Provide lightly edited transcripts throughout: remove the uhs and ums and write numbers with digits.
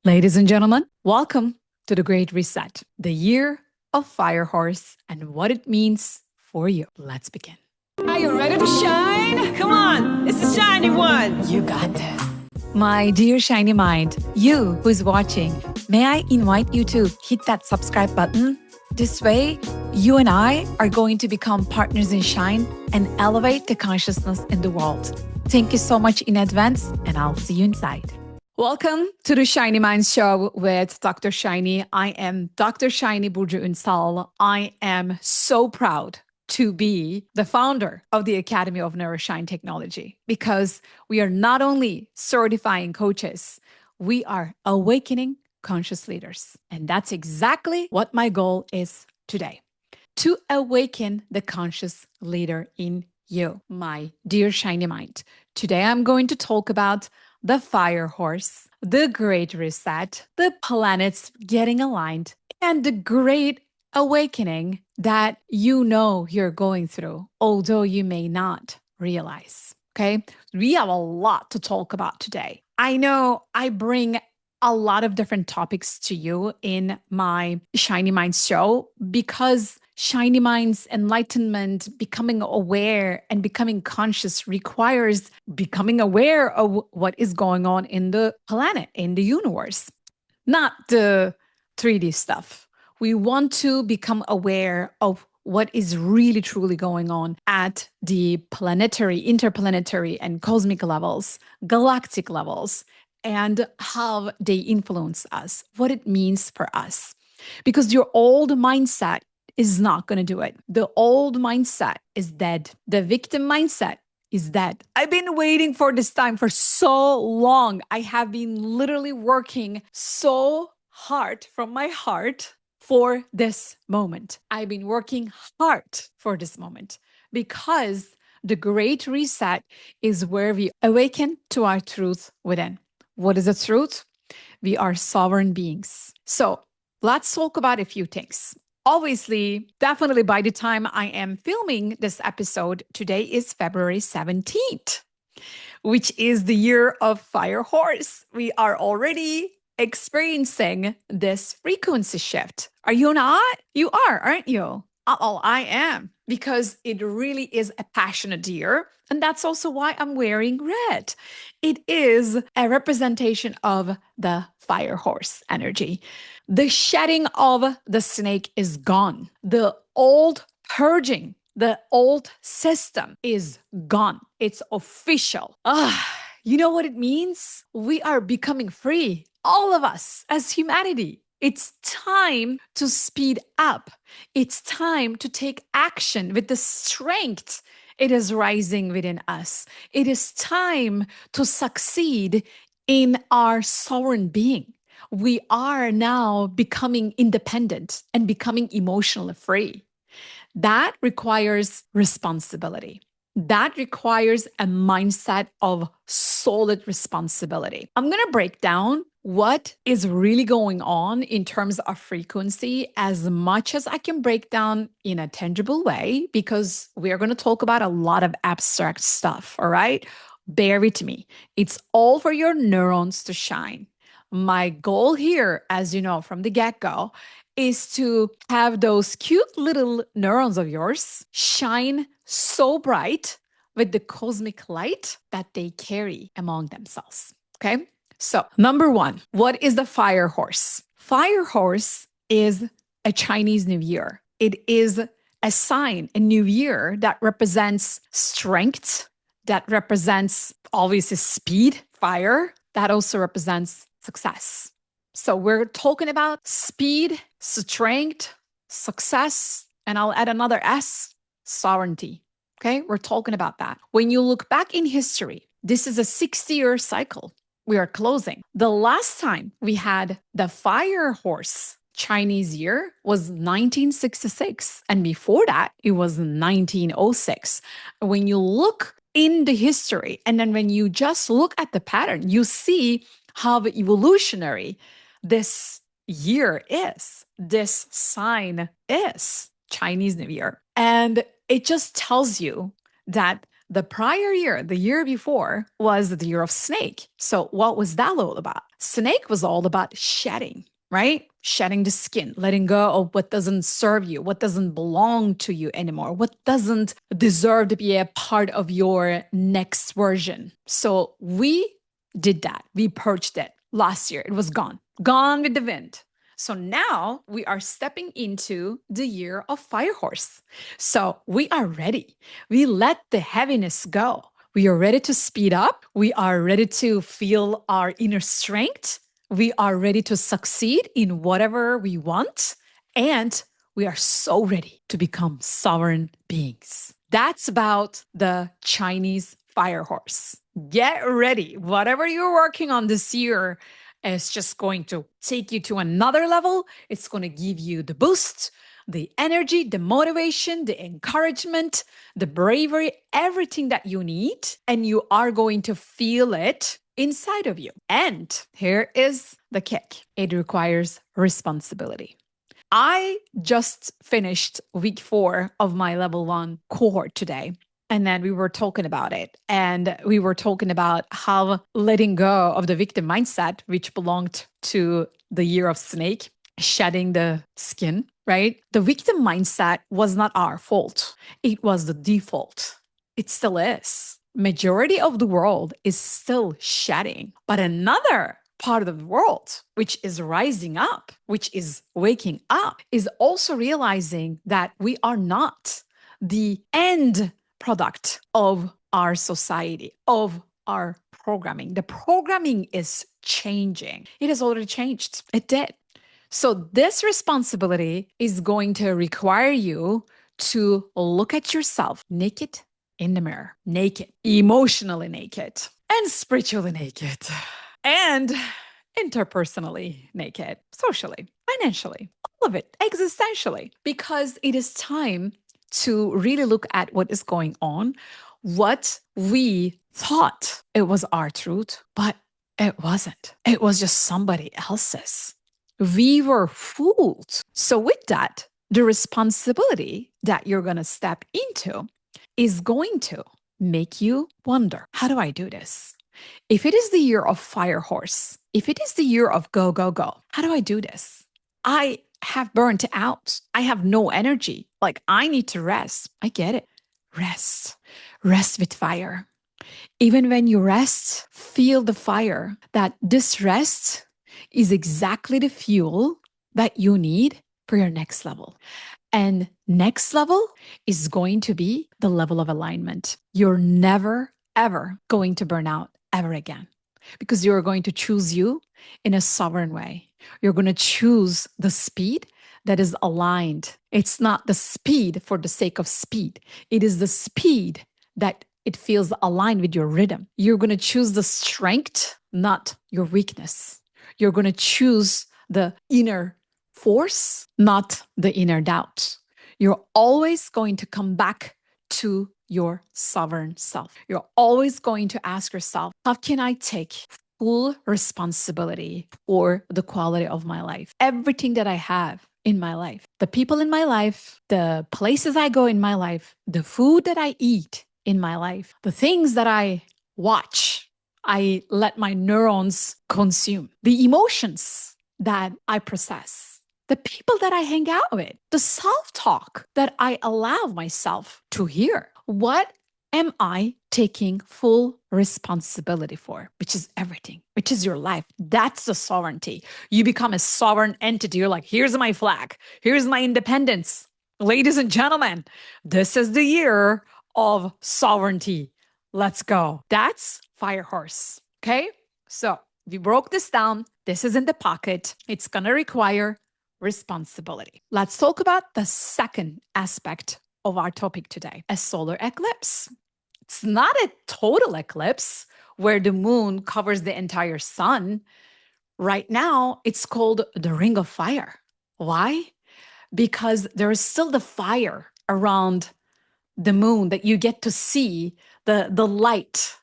Ladies and gentlemen, welcome to the Great Reset, the year of Fire Horse and what it means for you. Let's begin. Are you ready to shine? Come on, it's the shiny one. You got this. My dear shiny mind, you who's watching, may I invite you to hit that subscribe button? This way, you and I are going to become partners in shine and elevate the consciousness in the world. Thank you so much in advance, and I'll see you inside. Welcome to the Shiny Minds Show with Dr. Shiny. I am Dr. Shiny Burcu Ünsal. I am so proud to be the founder of the Academy of Neuro-Shine Technology because we are not only certifying coaches, we are awakening conscious leaders. And that's exactly what my goal is today, to awaken the conscious leader in you, my dear Shiny Mind. Today, I'm going to talk about the Fire Horse, the Great Reset, the planets getting aligned, and the great awakening that you know you're going through, although you may not realize. Okay, we have a lot to talk about today. I know I bring a lot of different topics to you in my Shiny Minds show because Shiny Minds enlightenment, becoming aware and becoming conscious requires becoming aware of what is going on in the planet, in the universe, not the 3D stuff. We want to become aware of what is really truly going on at the planetary, interplanetary, and cosmic levels, galactic levels, and how they influence us, what it means for us. Because your old mindset is not going to do it. The old mindset is dead. The victim mindset is dead. I've been waiting for this time for so long. I have been literally working so hard from my heart for this moment. I've been working hard for this moment because the Great Reset is where we awaken to our truth within. What is the truth? We are sovereign beings. So let's talk about a few things. Obviously, definitely by the time I am filming this episode, today is February 17th, which is the year of Fire Horse. We are already experiencing this frequency shift. Are you not? You are, aren't you? Oh, I am, because it really is a passionate year. And that's also why I'm wearing red. It is a representation of the Fire Horse energy. The shedding of the snake is gone. The old purging, the old system is gone. It's official. You know what it means? We are becoming free, all of us as humanity. It's time to speed up. It's time to take action with the strength it is rising within us. It is time to succeed in our sovereign being. We are now becoming independent and becoming emotionally free. That requires responsibility. That requires a mindset of solid responsibility. I'm going to break down what is really going on in terms of frequency as much as I can break down in a tangible way, because we are going to talk about a lot of abstract stuff. All right. Bear with me. It's all for your neurons to shine. My goal here, as you know from the get-go, is to have those cute little neurons of yours shine so bright with the cosmic light that they carry among themselves. Okay? So, number one, what is the Fire Horse? Fire Horse is a Chinese New Year. It is a sign, a new year that represents strength, that represents obviously speed, fire, that also represents success. So we're talking about speed, strength, success, and I'll add another S, sovereignty. Okay, we're talking about that. When you look back in history, this is a 60-year cycle we are closing. The last time we had the Fire Horse Chinese year was 1966. And before that, it was 1906. When you look in the history, and then when you just look at the pattern, you see how evolutionary this year is, this sign is Chinese New Year. And it just tells you that The prior year, the year before, was the year of snake. So what was that all about? Snake was all about shedding, right? Shedding the skin, letting go of what doesn't serve you, what doesn't belong to you anymore, what doesn't deserve to be a part of your next version. So we did that. We purged it last year. It was gone with the wind. So now we are stepping into the year of fire horse. So we are ready. We let the heaviness go. We are ready to speed up. We are ready to feel our inner strength. We are ready to succeed in whatever we want. And we are so ready to become sovereign beings. That's about the Chinese fire horse. Get ready. Whatever you're working on this year is just going to take you to another level. It's going to give you the boost, the energy, the motivation, the encouragement, the bravery, everything that you need. And you are going to feel it inside of you. And here is the kick. It requires responsibility. I just finished week 4 of my level 1 cohort today. And then we were talking about it. And we were talking about how letting go of the victim mindset, which belonged to the year of snake, shedding the skin, right? The victim mindset was not our fault. It was the default. It still is. Majority of the world is still shedding. But another part of the world, which is rising up, which is waking up, is also realizing that we are not the end product of our society, of our programming. The programming is changing. It has already changed. It did. So this responsibility is going to require you to look at yourself naked in the mirror, naked, emotionally naked, and spiritually naked, and interpersonally naked, socially, financially, all of it, existentially, because it is time to really look at what is going on, what we thought it was our truth, but it wasn't. It was just somebody else's. We were fooled. So with that, the responsibility that you're going to step into is going to make you wonder, how do I do this? If it is the year of fire horse, if it is the year of go, go, go, how do I do this? I have burnt out. I have no energy. Like, I need to rest. I get it. Rest. Rest with fire. Even when you rest, feel the fire. That this rest is exactly the fuel that you need for your next level. And next level is going to be the level of alignment. You're never, ever going to burn out ever again, because you're going to choose you in a sovereign way. You're going to choose the speed that is aligned. It's not the speed for the sake of speed. It is the speed that it feels aligned with your rhythm. You're going to choose the strength, not your weakness. You're going to choose the inner force, not the inner doubt. You're always going to come back to your sovereign self. You're always going to ask yourself, how can I take full responsibility for the quality of my life? Everything that I have in my life, the people in my life, the places I go in my life, the food that I eat in my life, the things that I watch, I let my neurons consume, the emotions that I process, the people that I hang out with, the self-talk that I allow myself to hear. What am I taking full responsibility for? Which is everything, which is your life. That's the sovereignty. You become a sovereign entity. You're like, here's my flag. Here's my independence. Ladies and gentlemen, this is the year of sovereignty. Let's go. That's fire horse. Okay? So we broke this down. This is in the pocket. It's going to require responsibility. Let's talk about the second aspect of our topic today, a solar eclipse. It's not a total eclipse where the moon covers the entire sun. Right now, it's called the ring of fire. Why? Because there is still the fire around the moon that you get to see, the light,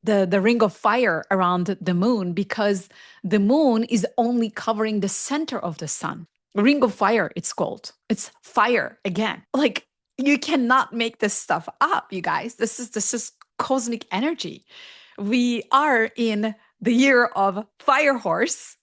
the ring of fire around the moon, because the moon is only covering the center of the sun. Ring of fire, it's called. It's fire again. Like, You cannot make this stuff up, you guys. This is cosmic energy. We are in the year of Fire Horse,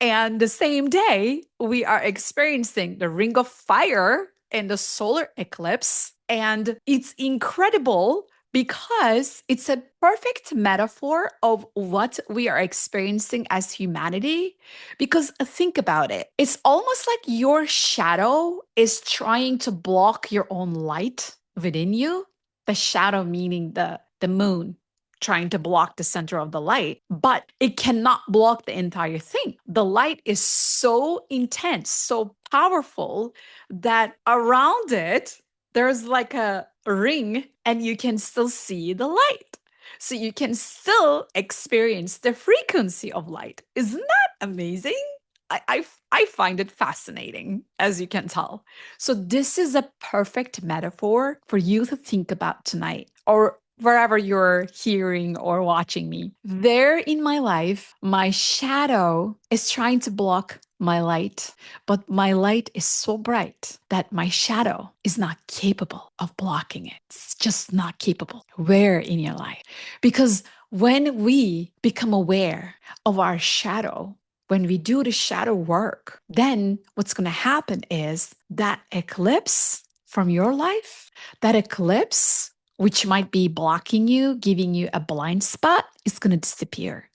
and the same day we are experiencing the Ring of Fire and the solar eclipse. And it's incredible because it's a perfect metaphor of what we are experiencing as humanity. Because think about it, it's almost like your shadow is trying to block your own light within you. The shadow meaning the moon trying to block the center of the light, but it cannot block the entire thing. The light is so intense, so powerful that around it, there's like a ring and you can still see the light. So you can still experience the frequency of light. Isn't that amazing? I find it fascinating, as you can tell. So, this is a perfect metaphor for you to think about tonight or wherever you're hearing or watching me. There in my life, my shadow is trying to block my light, but my light is so bright that my shadow is not capable of blocking it. It's just not capable. Where in your life? Because when we become aware of our shadow, when we do the shadow work, then what's going to happen is that eclipse from your life, that eclipse, which might be blocking you, giving you a blind spot, is going to disappear.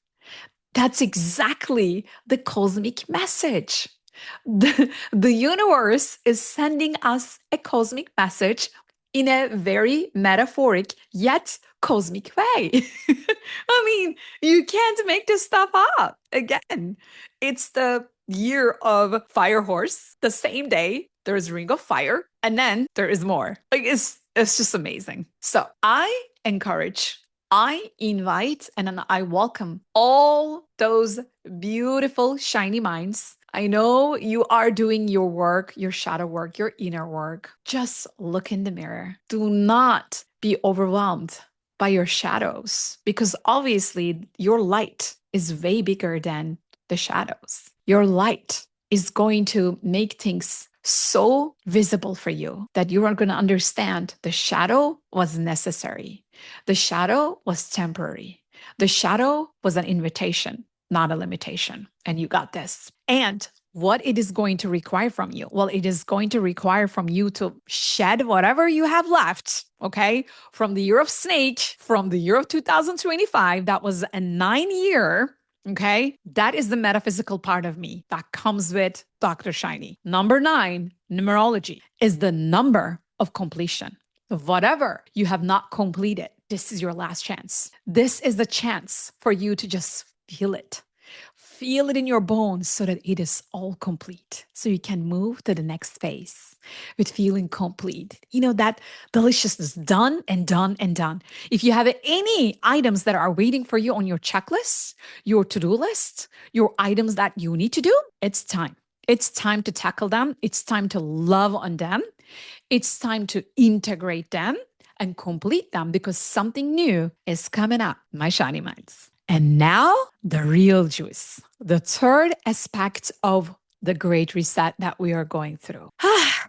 That's exactly the cosmic message. The universe is sending us a cosmic message in a very metaphoric yet cosmic way. I mean, you can't make this stuff up. Again, it's the year of Fire Horse. The same day, there's Ring of Fire, and then there is more. Like it's just amazing. So I encourage, I invite, and then I welcome all those beautiful, shiny minds. I know you are doing your work, your shadow work, your inner work. Just look in the mirror. Do not be overwhelmed by your shadows because obviously your light is way bigger than the shadows. Your light is going to make things so visible for you that you are going to understand the shadow was necessary. The shadow was temporary. The shadow was an invitation, not a limitation. And you got this. And what it is going to require from you? Well, it is going to require from you to shed whatever you have left, okay? From the year of snake, from the year of 2025, that was a 9-year. Okay, that is the metaphysical part of me that comes with Dr. Shiny. Number 9, numerology, is the number of completion. So whatever you have not completed, this is your last chance. This is the chance for you to just feel it. Feel it in your bones so that it is all complete. So you can move to the next phase with feeling complete. You know, that deliciousness done and done and done. If you have any items that are waiting for you on your checklist, your to-do list, your items that you need to do, it's time. It's time to tackle them. It's time to love on them. It's time to integrate them and complete them because something new is coming up, my shiny minds. And now the real juice, the third aspect of the great reset that we are going through.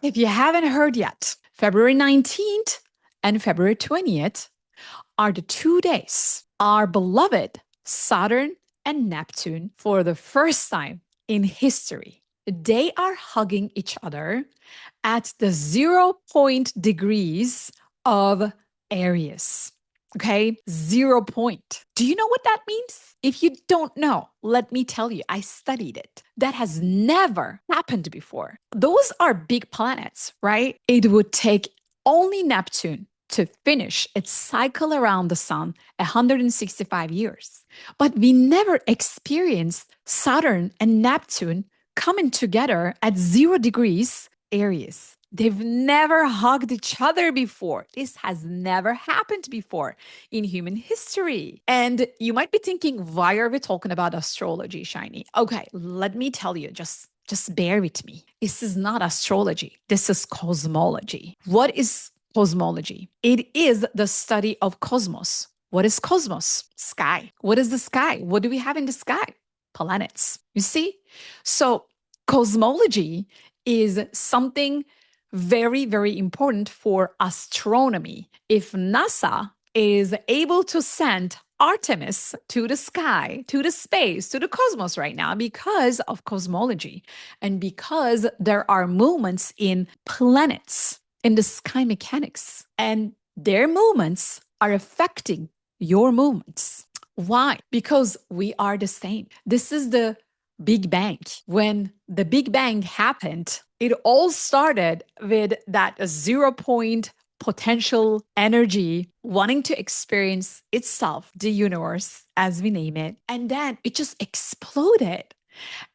If you haven't heard yet, February 19th and February 20th are the 2 days our beloved Saturn and Neptune, for the first time in history, they are hugging each other at the 0 point degrees of Aries. Okay, 0 point. Do you know what that means? If you don't know, let me tell you, I studied it. That has never happened before. Those are big planets, right? It would take only Neptune to finish its cycle around the sun 165 years. But we never experienced Saturn and Neptune coming together at 0 degrees Aries. They've never hugged each other before. This has never happened before in human history. And you might be thinking, why are we talking about astrology, Shiny? Okay, let me tell you, just bear with me. This is not astrology. This is cosmology. What is cosmology? It is the study of cosmos. What is cosmos? Sky. What is the sky? What do we have in the sky? Planets. You see? So cosmology is something very, very important for astronomy. If NASA is able to send Artemis to the sky, to the space, to the cosmos right now because of cosmology and because there are movements in planets in the sky mechanics, and their movements are affecting your movements. Why? Because we are the same. This is the Big Bang. When the Big Bang happened, it all started with that 0 point potential energy wanting to experience itself, the universe, as we name it. And then it just exploded.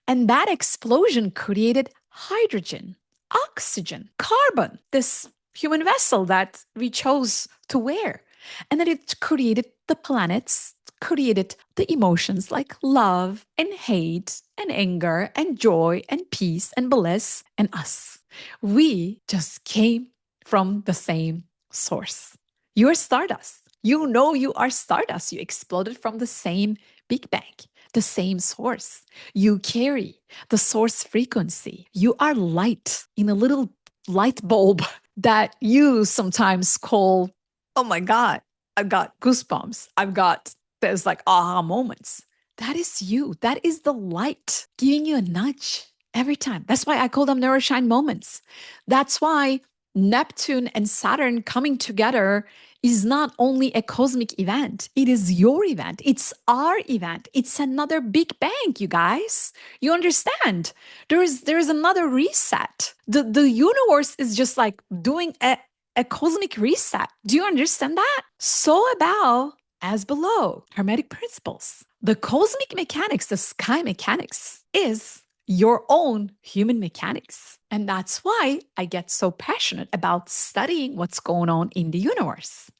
And that explosion created hydrogen, oxygen, carbon, this human vessel that we chose to wear. And then it created the planets, created the emotions like love and hate and anger and joy and peace and bliss and us. We just came from the same source. You're stardust. You know you are stardust. You exploded from the same Big Bang, the same source. You carry the source frequency. You are light in a little light bulb that you sometimes call, oh my God, I've got goosebumps. I've got there's like aha moments. That is you. That is the light giving you a nudge every time. That's why I call them neuro-shine moments. That's why Neptune and Saturn coming together is not only a cosmic event, it is your event. It's our event. It's another Big Bang, you guys. You understand? There is another reset. The universe is just like doing a cosmic reset. Do you understand that? So above as below, Hermetic principles. The cosmic mechanics, the sky mechanics, is your own human mechanics. And that's why I get so passionate about studying what's going on in the universe.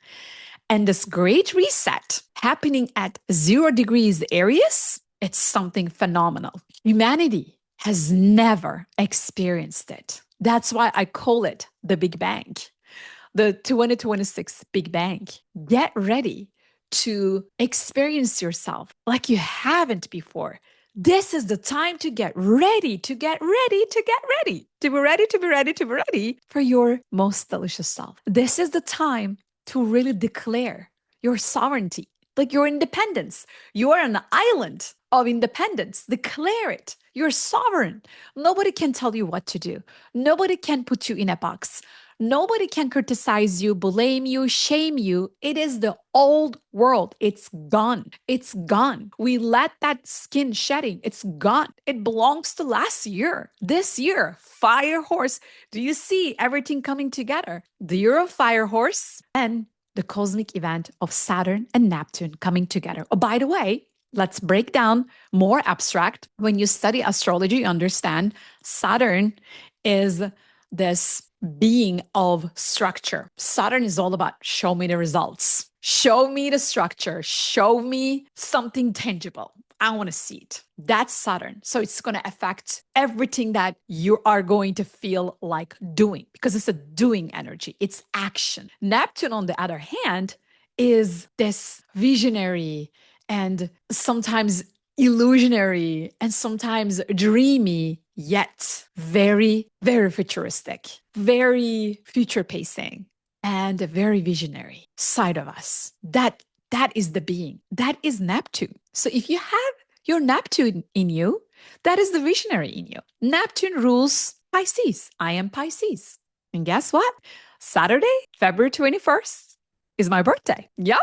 And this great reset happening at 0 degrees Aries, it's something phenomenal. Humanity has never experienced it. That's why I call it the Big Bang, the 2026 Big Bang. Get ready to experience yourself like you haven't before. This is the time to get ready, to get ready, to get ready, to be ready, to be ready, to be ready for your most delicious self. This is the time to really declare your sovereignty, like your independence. You are on an island of independence. Declare it. You're sovereign. Nobody can tell you what to do. Nobody can put you in a box. Nobody can criticize you, blame you, shame you. It is the old world. It's gone. It's gone. We let that skin shedding. It's gone. It belongs to last year. This year, fire horse. Do you see everything coming together? The year of fire horse and the cosmic event of Saturn and Neptune coming together. Oh, by the way, let's break down more abstract. When you study astrology, you understand Saturn is this being of structure. Saturn is all about show me the results, show me the structure, show me something tangible. I want to see it. That's Saturn. So it's going to affect everything that you are going to feel like doing because it's a doing energy. It's action. Neptune, on the other hand, is this visionary and sometimes illusionary and sometimes dreamy, yet very, very futuristic, very future pacing, and a very visionary side of us. That is the being. That is Neptune. So if you have your Neptune in you, that is the visionary in you. Neptune rules Pisces. I am Pisces. And guess what? Saturday, February 21st is my birthday. Yep.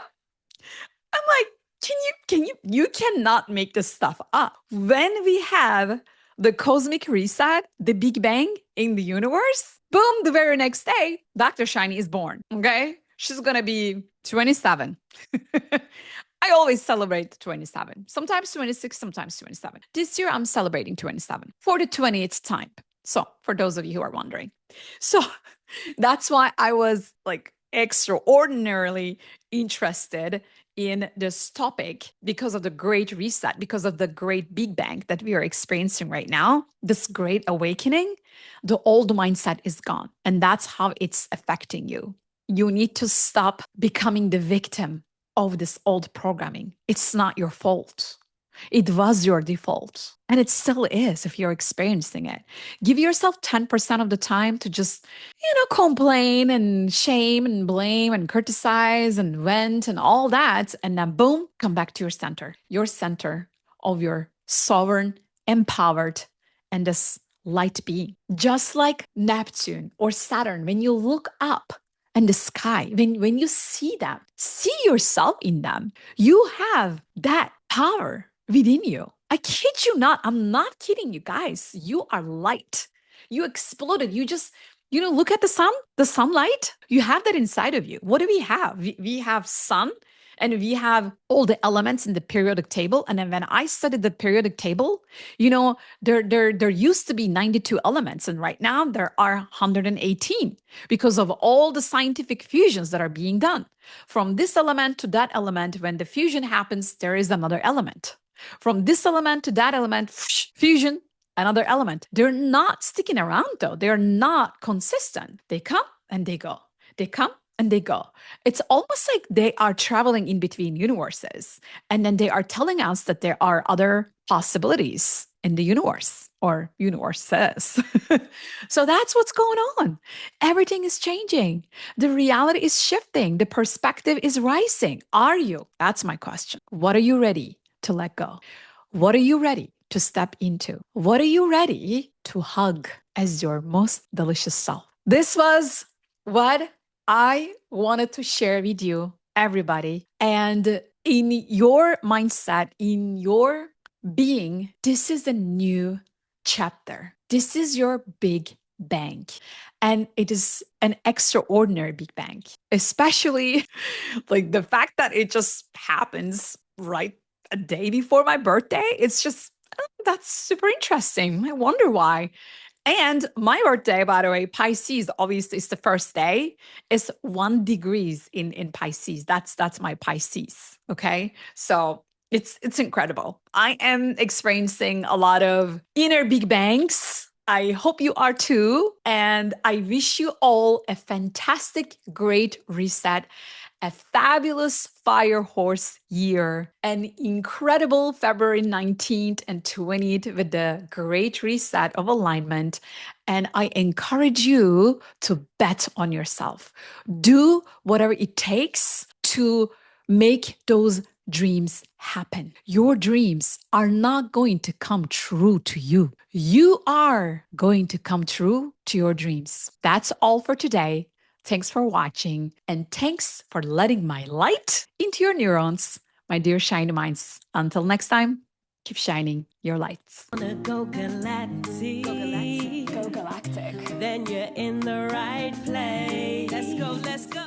I'm like, you cannot make this stuff up. When we have the cosmic reset, the Big Bang in the universe, boom, the very next day, Dr. Shiny is born. Okay. She's going to be 27. I always celebrate 27, sometimes 26, sometimes 27. This year, I'm celebrating 27 for the 20th time. So for those of you who are wondering. So that's why I was like extraordinarily interested in this topic because of the great reset, because of the great Big Bang that we are experiencing right now, this great awakening. The old mindset is gone. And that's how it's affecting you. You need to stop becoming the victim of this old programming. It's not your fault. It was your default. And it still is if you're experiencing it. Give yourself 10% of the time to just, complain and shame and blame and criticize and vent and all that. And then boom, come back to your center of your sovereign, empowered, and this light being. Just like Neptune or Saturn, when you look up and the sky, when you see them, see yourself in them. You have that power within you. I kid you not. I'm not kidding you guys. You are light. You exploded. You just, look at the sun, the sunlight. You have that inside of you. What do we have? We have sun and we have all the elements in the periodic table. And then when I studied the periodic table, there used to be 92 elements. And right now there are 118 because of all the scientific fusions that are being done. From this element to that element, when the fusion happens, there is another element. From this element to that element, fusion, another element. They're not sticking around though. They're not consistent. They come and they go. They come and they go. It's almost like they are traveling in between universes. And then they are telling us that there are other possibilities in the universe or universes. So that's what's going on. Everything is changing. The reality is shifting. The perspective is rising. Are you? That's my question. What are you ready to let go? What are you ready to step into? What are you ready to hug as your most delicious self? This was what I wanted to share with you, everybody. And in your mindset, in your being, this is a new chapter. This is your big bang. And it is an extraordinary big bang, especially like the fact that it just happens right a day before my birthday. It's just, that's super interesting. I wonder why. And my birthday, by the way, Pisces, obviously, is the first day. It's 1 degrees in Pisces. That's my Pisces. Okay. So it's incredible. I am experiencing a lot of inner big bangs. I hope you are too. And I wish you all a fantastic, great reset, a fabulous fire horse year, an incredible February 19th and 20th with the great reset of alignment. And I encourage you to bet on yourself. Do whatever it takes to make those dreams happen. Your dreams are not going to come true to you. You are going to come true to your dreams. That's all for today. Thanks for watching, and thanks for letting my light into your neurons, my dear shiny minds. Until next time, keep shining your lights. Go galactic. Go galactic. Go galactic. Then you're in the right place. Let's go, let's go.